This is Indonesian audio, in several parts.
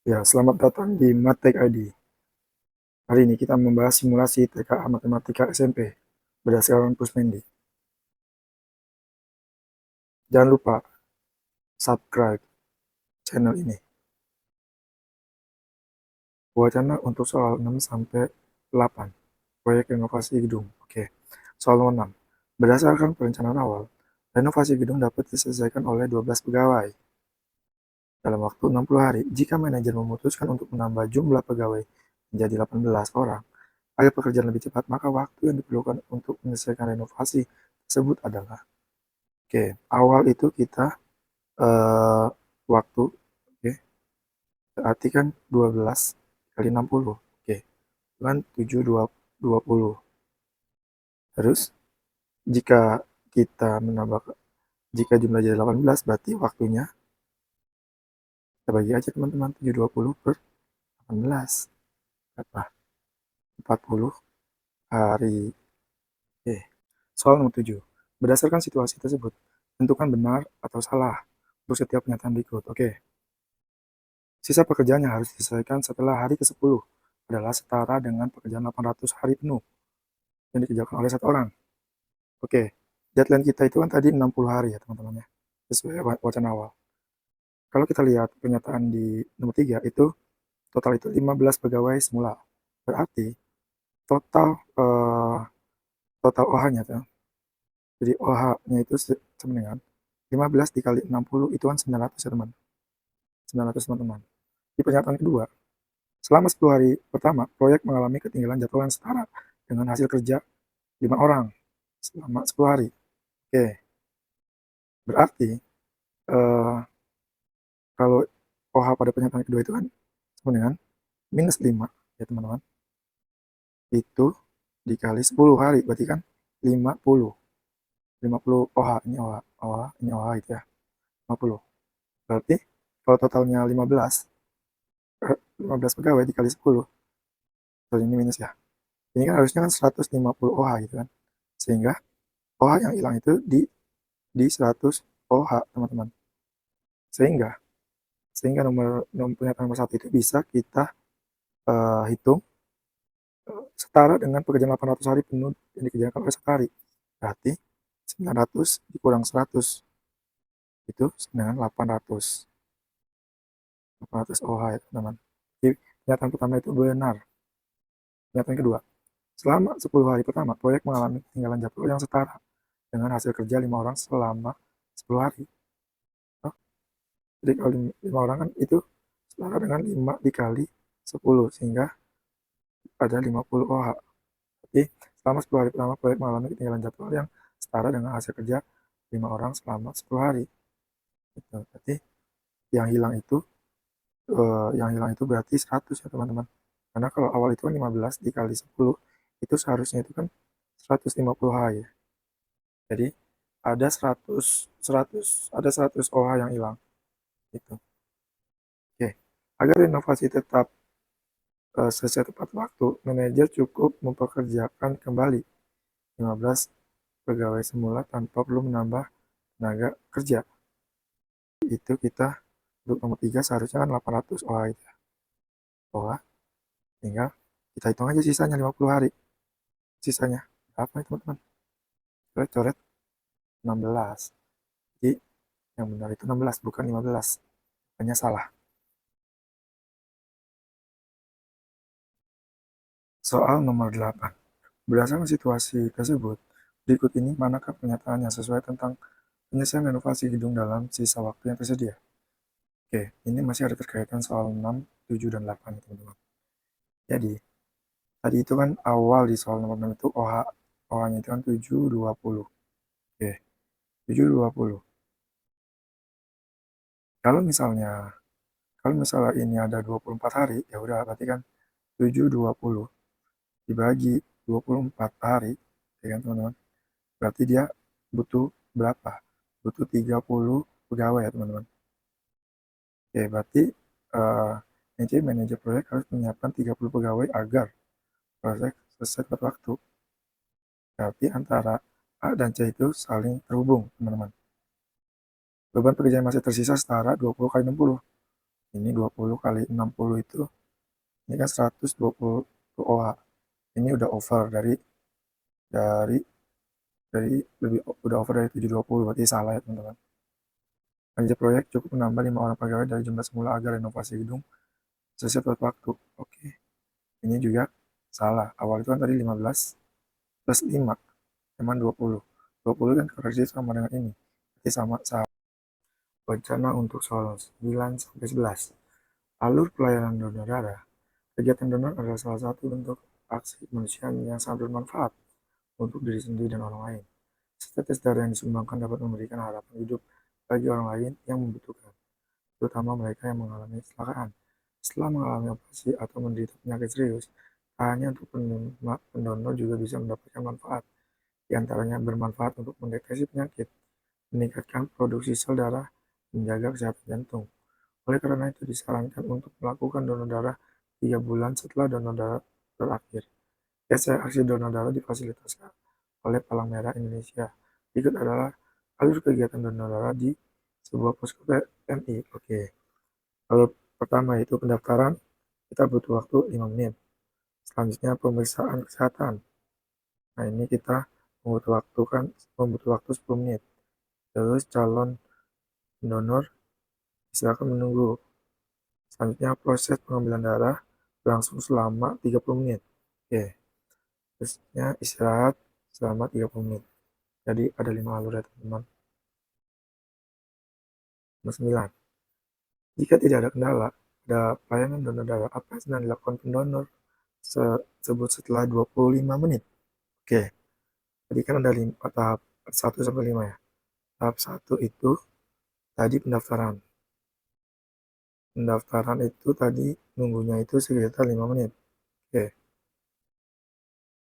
Ya, selamat datang di Matek ID. Hari ini kita membahas simulasi TKA Matematika SMP berdasarkan Pusmendi. Jangan lupa subscribe channel ini. Wacana untuk soal 6 sampai 8. Proyek renovasi gedung. Oke. Soal nomor 6. Berdasarkan perencanaan awal, renovasi gedung dapat diselesaikan oleh 12 pegawai dalam waktu 60 hari. Jika manajer memutuskan untuk menambah jumlah pegawai menjadi 18 orang, agar pekerjaan lebih cepat, maka waktu yang diperlukan untuk menyelesaikan renovasi tersebut adalah oke, awal itu kita eh, waktu, oke, berarti kan 12 kali 60, oke, kan 7 20. Terus jika kita menambah, jika jumlah jadi 18, berarti waktunya kita bagi aja teman-teman, 720 per 18 berapa? 40 hari. Oke. Soal nomor 7. Berdasarkan situasi tersebut, tentukan benar atau salah untuk setiap pernyataan berikut. Oke. Sisa pekerjaan yang harus diselesaikan setelah hari ke-10 adalah setara dengan pekerjaan 800 hari penuh yang dikerjakan oleh satu orang. Oke, deadline kita itu kan tadi 60 hari ya teman-teman ya, sesuai wacana awal. Kalau kita lihat pernyataan di nomor 3 itu total itu 15 pegawai semula. Berarti total total OH-nya tuh. Jadi OH-nya itu sama dengan 15 dikali 60 itu kan 900 ya teman. 900 teman-teman. Di pernyataan kedua, selama 10 hari pertama, proyek mengalami ketinggalan jadwal yang setara dengan hasil kerja 5 orang selama 10 hari. Oke, berarti eh, kalau OH pada pernyataan kedua itu kan sama dengan minus 5 ya teman-teman. Itu dikali 10 hari berarti kan 50. 50 OH ini OH, OH ini OH itu ya. 50. Berarti kalau totalnya 15 15 pegawai dikali 10, terus ini minus ya. Ini kan harusnya kan 150 OH gitu kan. Sehingga OH yang hilang itu di 100 OH teman-teman. Sehingga sehingga nomor pernyataan nomor satu itu bisa kita hitung setara dengan pekerjaan 800 hari penuh yang dikerjakan oleh sekali. Berarti 900 dikurang 100 itu dengan 800. 800 OH ya teman-teman. Jadi pernyataan pertama itu benar. Pernyataan kedua, selama 10 hari pertama, proyek mengalami ketinggalan jadwal yang setara dengan hasil kerja 5 orang selama 10 hari. Oh, jadi kalau 5 orang kan itu setara dengan 5 dikali 10, sehingga ada 50 OH. Jadi selama 10 hari pertama, proyek mengalami ketinggalan jadwal yang setara dengan hasil kerja 5 orang selama 10 hari. Gitu. Berarti yang hilang itu berarti 100 ya teman-teman. Karena kalau awal itu kan 15 dikali 10 itu seharusnya itu kan 150 H ya. Jadi ada 100 OH yang hilang itu. Oke. Agar inovasi tetap selesai tepat waktu, manajer cukup mempekerjakan kembali 15 pegawai semula tanpa perlu menambah tenaga kerja. Itu kita untuk nomor 3 seharusnya kan 800 OH itu. OH tinggal kita hitung aja sisanya 50 hari. Sisanya apa ya teman-teman? Coret-coret 16. Jadi yang benar itu 16 bukan 15. Hanya salah. Soal nomor 8. Berdasarkan situasi tersebut, berikut ini manakah pernyataan yang sesuai tentang penyelesaian renovasi gedung dalam sisa waktu yang tersedia? Oke, ini masih ada terkaitan soal 6, 7, dan 8 teman-teman. Jadi, tadi itu kan awal di soal nomor 6 itu OH, OH-nya itu kan 720. Oke, 720. Kalau misalnya kalau misalnya ini ada 24 hari, ya udah berarti kan 720 dibagi 24 hari, ya kan teman-teman? Berarti dia butuh berapa? Butuh 30 pegawai ya teman-teman. Oke, berarti manajer proyek harus menyiapkan 30 pegawai agar proyek selesai tepat waktu. Berarti antara A dan C itu saling terhubung, teman-teman. Beban pekerjaan masih tersisa setara 20 kali 60. Ini 20 kali 60 itu, ini kan 120 OH. Ini udah over dari dari lebih udah over dari 720, berarti salah ya teman-teman. Panitia proyek cukup menambah 5 orang pegawai dari jumlah semula agar renovasi gedung selesai tepat waktu. Oke, ini juga salah. Awal itu kan tadi 15 plus 5, teman 20. 20 kan koreksi sama dengan ini. Berarti sama salah. Wacana untuk soal 9 sampai 11. Alur pelayanan donor darah. Kegiatan donor adalah salah satu bentuk aksi kemanusiaan yang sangat bermanfaat untuk diri sendiri dan orang lain. Setetes darah yang disumbangkan dapat memberikan harapan hidup bagi orang lain yang membutuhkan, terutama mereka yang mengalami kecelakaan. Setelah mengalami operasi atau menderita penyakit serius, tak hanya untuk penerima, pendonor juga bisa mendapatkan manfaat. Di antaranya bermanfaat untuk mendeteksi penyakit, meningkatkan produksi sel darah, menjaga kesehatan jantung. Oleh karena itu disarankan untuk melakukan donor darah 3 bulan setelah donor darah berakhir. Aksi donor darah difasilitasi oleh Palang Merah Indonesia. Berikut adalah alur kegiatan donor darah di sebuah posko PMI. Oke, alur pertama itu pendaftaran, kita butuh waktu 5 menit. Selanjutnya pemeriksaan kesehatan. Nah ini kita membutuhkan waktu 10 menit. Terus calon donor silakan menunggu. Selanjutnya proses pengambilan darah berlangsung selama 30 menit. Oke, terusnya istirahat selama 30 menit. Jadi ada 5 alur ya teman-teman. Nomor 9. Jika tidak ada kendala, ada pelayanan donor darah, apa yang sedang dilakukan pendonor tersebut setelah 25 menit? Oke, tadi kan ada 5, tahap 1 sampai 5 ya. Tahap 1 itu tadi pendaftaran. Pendaftaran itu tadi nunggunya itu sekitar 5 menit. Oke,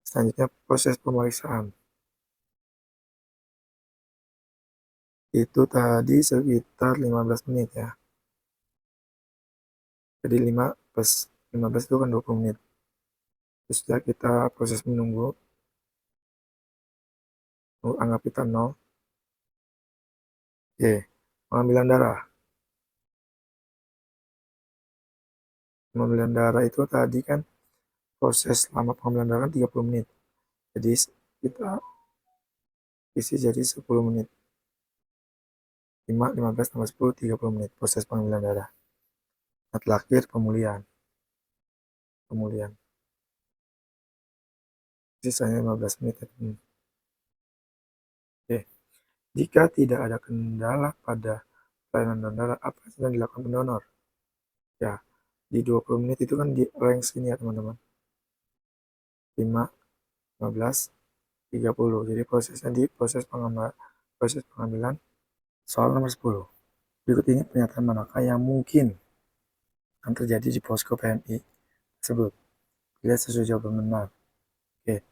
selanjutnya proses pemeriksaan. Itu tadi sekitar 15 menit ya. Jadi 5 plus 15 itu kan 20 menit. Terus ya kita proses menunggu, anggap kita 0. Oke, pengambilan darah. Pengambilan darah itu tadi kan proses lama pengambilan darah kan 30 menit. Jadi kita isi jadi 10 menit. 5, 15 tambah 10, 30 menit proses pengambilan darah. Nah, terakhir pemulihan. Pemulihan. Sisanya 15 menit. Oke. Jika tidak ada kendala pada pelayanan donor, apa yang sedang dilakukan pendonor? Ya, di 20 menit itu kan di range ini ya teman-teman. 5, 15, 30. Jadi prosesnya di proses pengambilan. Soal nomor 10. Berikut ini pernyataan manakah yang mungkin akan terjadi di posko PMI tersebut? Lihat sesuai jawaban benar. Oke.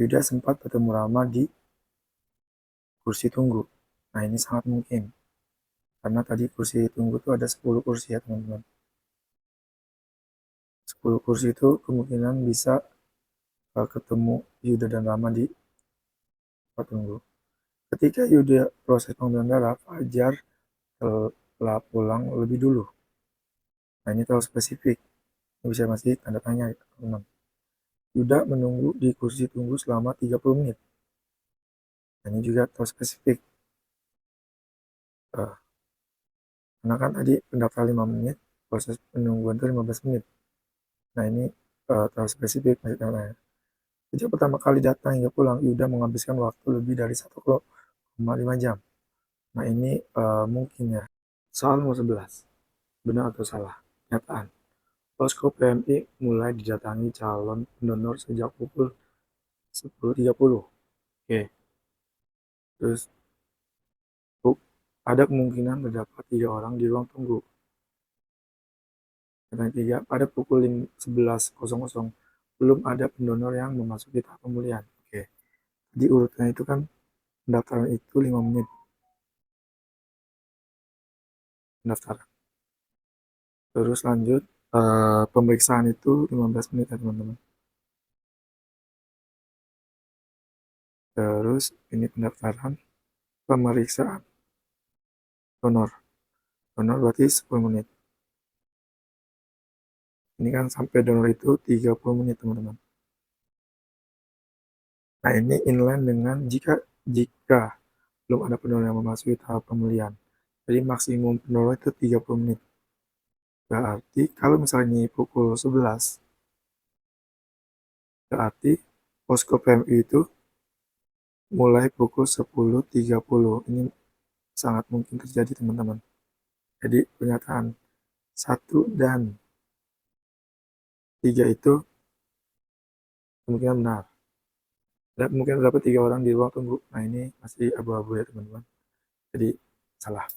Yuda sempat bertemu Rama di kursi tunggu. Nah, ini sangat mungkin. Karena tadi kursi tunggu itu ada 10 kursi ya, teman-teman. 10 kursi itu kemungkinan bisa ketemu Yuda dan Rama di tempat tunggu. Ketika Yuda proses pengambilan darah, Fajar telah pulang lebih dulu. Nah, ini terlalu spesifik. Ini bisa masih tanda tanya, teman-teman. Yuda menunggu di kursi tunggu selama 30 menit. Nah, ini juga terlalu spesifik. Karena kan tadi pendaftar 5 menit, proses penungguan itu 15 menit. Nah, ini terlalu spesifik maksudnya. Sejak pertama kali datang hingga pulang, Yuda menghabiskan waktu lebih dari 1,5 jam. Nah, ini mungkin ya. Soal nomor 11. Benar atau salah? Pernyataan. Posko PMI mulai didatangi calon pendonor sejak pukul 10.30. Oke. Terus ada kemungkinan terdapat 3 orang di ruang tunggu. Dan 3, pada pukul 11.00 belum ada pendonor yang memasuki tahap pemulihan. Oke. Di urutannya itu kan pendaftaran itu 5 menit. Pendaftaran. Terus lanjut pemeriksaan itu 15 menit ya teman-teman. Terus ini pendaftaran, pemeriksaan donor. Donor berarti 10 menit. Ini kan sampai donor itu 30 menit, teman-teman. Nah, ini inline dengan jika belum ada pendonor yang memasuki tahap pemulihan. Jadi maksimum pendonor itu 30 menit. Berarti kalau misalnya ini pukul 11, berarti posko PMI itu mulai pukul 10.30. Ini sangat mungkin terjadi, teman-teman. Jadi pernyataan 1 dan 3 itu kemungkinan benar. Dan mungkin dapat 3 orang di ruang tunggu. Nah, ini masih abu-abu ya, teman-teman. Jadi salah.